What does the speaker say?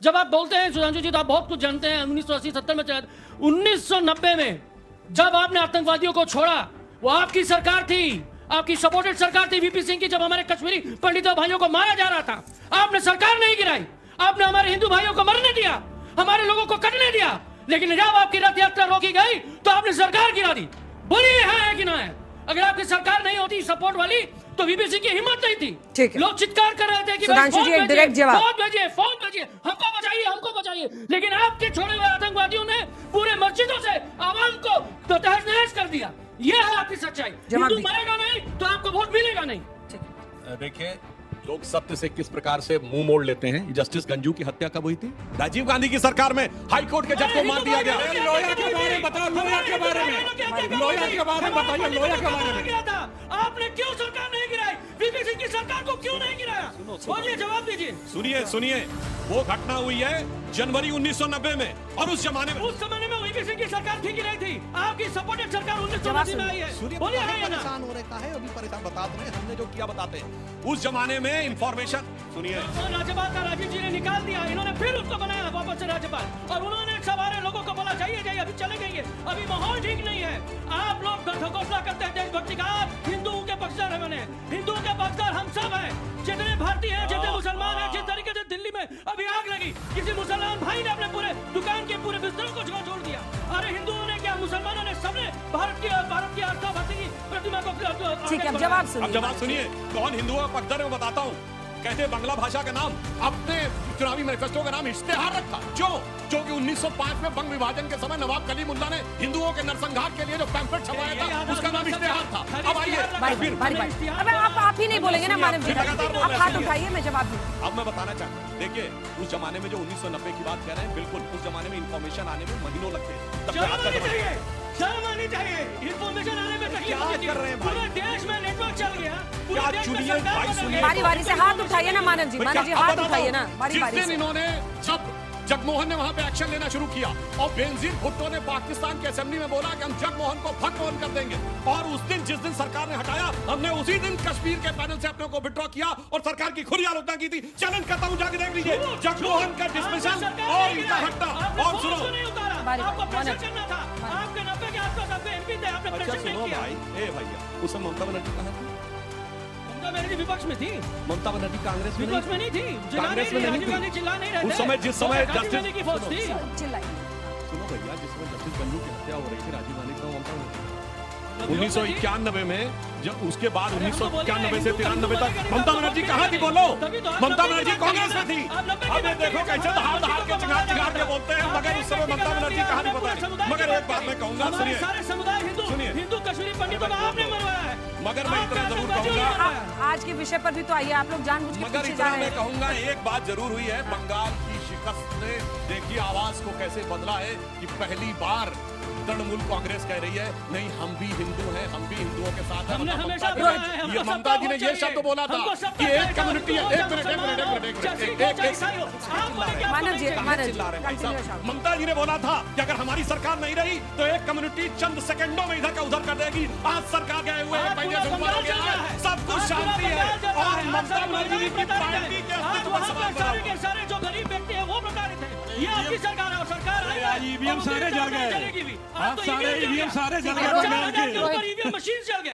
जब आप बोलते हैं सुधांशु जी तो आप बहुत कुछ जानते हैं 1980-70 में 1990 में जब आपने आतंकवादियों को छोड़ा वो आपकी सरकार थी, आपकी सपोर्टेड सरकार थी वीपी सिंह की। जब हमारे कश्मीरी पंडितों भाइयों को मारा जा रहा था आपने सरकार नहीं गिराई, आपने हमारे हिंदू भाइयों को मरने दिया, हमारे लोगों को कटने दिया। लेकिन जब आपकी रथ यात्रा रोकी गई तो आपने सरकार गिरा दी। बोलिए है कि ना है? अगर आपकी सरकार नहीं होती सपोर्ट वाली तो वीपीसी की हिम्मत नहीं थी। ठीक है। लोग चित्कार कर रहे थे कि सुधांशु जी एक डायरेक्ट जवाब। फोन भेजिए, हमको बचाइए, हमको बचाइए। लेकिन आपके छोड़े हुए आतंकवादियों ने पूरे मस्जिदों से आवाम को तो तहस नहस कर दिया। ये है आपकी सच्चाई। हिंदू मरेगा नहीं तो आपको वोट मिलेगा नहीं। देखिए लोग सत्य से किस प्रकार से मुंह मोड़ लेते हैं। जस्टिस गंजू की हत्या कब हुई थी? राजीव गांधी की सरकार में हाई कोर्ट के जज को मार दिया गया। लोया के बारे में बताओ, लोया के बारे में, लोया के बारे में बताइए, लोया के बारे में। आपने क्यों सरकार नहीं गिराई? वीपीसी की सरकार को क्यों नहीं गिराया? बोलिए, जवाब दीजिए। सुनिए वो घटना हुई है जनवरी 1990 में और उस जमाने में वीपीसी की सरकार थी कि नहीं थी? आपकी सपोर्टेड सरकार 1990 में आई है। बोलिए है या ना? परेशान हो रखा है, अभी परेशान बता रहे हैं हमने जो किया बताते हैं। उस जमाने में इंफॉर्मेशन सुनिए, राज्यपाल का राजीव जी ने निकाल दिया, इन्होंने फिर उसको बनाया वापस से राज्यपाल, और उन्होंने सवारे लोगों को बोला जाइए जाइए, अभी चले गए। अभी माहौल ठीक नहीं है। आप लोग घोषणा करते हैं देशभक्ति का, हिंदुओं के पक्षधर है। मैंने हिंदुओं के पक्षधर हम सब हैं, जितने भारतीय हैं, जितने मुसलमान हैं। जिस तरीके से दिल्ली में अभी आग लगी, किसी मुसलमान भाई ने अपने पूरे दुकान के पूरे बिस्तरों को छोड़ दिया। अरे हिंदुओं ने क्या, मुसलमानों ने, सबने भारत की आस्था भक्ति की प्रतिमा को। ठीक है, अब जवाब सुनिए कौन हिंदुओं का पक्षधर है मैं बताता हूँ। कहते बांग्ला भाषा का नाम अपने चुनावी मैनिफेस्टो का नाम इश्तेहार रखा। जो कि 1905 में बंग विभाजन के समय नवाब कलीमुल्ला ने हिंदुओं के नरसंहार के लिए जो पैम्फलेट छपाया था उसका नाम इश्तेहार था। अब आइए, अब आप ही नहीं बोलेंगे ना मानव जी, आप हाथ उठाइए, मैं जवाब दूं। अब मैं बताना चाहता हूँ, देखिए उस जमाने में जो 1990 की बात कह रहे हैं, बिल्कुल उस जमाने में इंफॉर्मेशन आने में महीनों लगते हैं। शर्म आनी चाहिए, इंफॉर्मेशन आने में तकलीफ होती है। पूरे देश में नेटवर्क चल गया, पूरे देश में सरकार बदल गई। बारी बारी से हाथ उठाइए ना मानव जी, हाथ उठाइए ना बारी बारी से। इन्होंने जब जगमोहन ने वहां पे एक्शन लेना शुरू किया और बेनजीर भुट्टो ने पाकिस्तान के असेंबली में बोला कि हम जगमोहन को भगमोहन कर देंगे, और उस दिन जिस दिन सरकार ने हटाया, हमने उसी दिन कश्मीर के पैनल से अपने को विड्रॉ किया और सरकार की खुली आलोचना की थी। चैलेंज करता हूं, जाके देख लीजिए जगमोहन का डिसमिसल और इनका हटना। और सुनो, आपको प्रेशर करना था, आपके 90 के आसपास आपके एमपी थे, आपने प्रेशर नहीं किया। ए भैया, उस समय ममता बनर्जी कहां थी? ममता बनर्जी विपक्ष में थी। ममता बनर्जी कांग्रेस में विपक्ष में नहीं थी, कांग्रेस में नहीं थी। चिल्ला नहीं रहे थे। उस समय जिस समय जस्टिस की फोर्स थी। सुनो भैया, जिस समय जस्टिस गंजू की हत्या हो रही थी राजीव गांधी का, ममता बनर्जी 1991 में, जब उसके बाद 1991 से 93 तक ममता बनर्जी कहाँ थी? बोलो, ममता बनर्जी कांग्रेस में थी। अब देखो कैसे दहाड़ के चिंगार के बोलते हैं, मगर उस समय ममता बनर्जी कहाँ थी पता नहीं। मगर एक बात मैं कहूँगा, सुनिए, सारे समुदाय हिंदू कश्मीरी पंडितों को आपने मरवाया है। मगर मैं इतना जरूर कहूँगा, आज के विषय पर भी तो आइए, आप लोग जानबूझ के मगर इतना मैं कहूँगा, एक बात जरूर हुई है, बंगाल की शिकस्त ने देखिए आवाज को कैसे बदला है कि पहली बार तृणमूल कांग्रेस कह रही है नहीं, हम भी हिंदू हैं, हम भी हिंदुओं के साथ हैं। ये ममता जी ने ये शब्द बोला था कि एक कम्युनिटी है। एक मिनट ममता जी ने बोला था कि अगर हमारी सरकार नहीं रही तो एक कम्युनिटी चंद सेकंडों में इधर का उधर कर देगी। आज सरकार गए हुए महीने से ऊपर हो गया है, सब कुछ शांति है और ममता बनर्जी की पार्टी के अस्तित्व पर सवाल बना हुआ है। सारे जो गरीब व्यक्ति है वो प्रताड़ित है। ये आपकी सरकार है और सरकार ईवीएम सारे जल गए, आप सारे ईवीएम सारे जल गए, मशीन जल गए।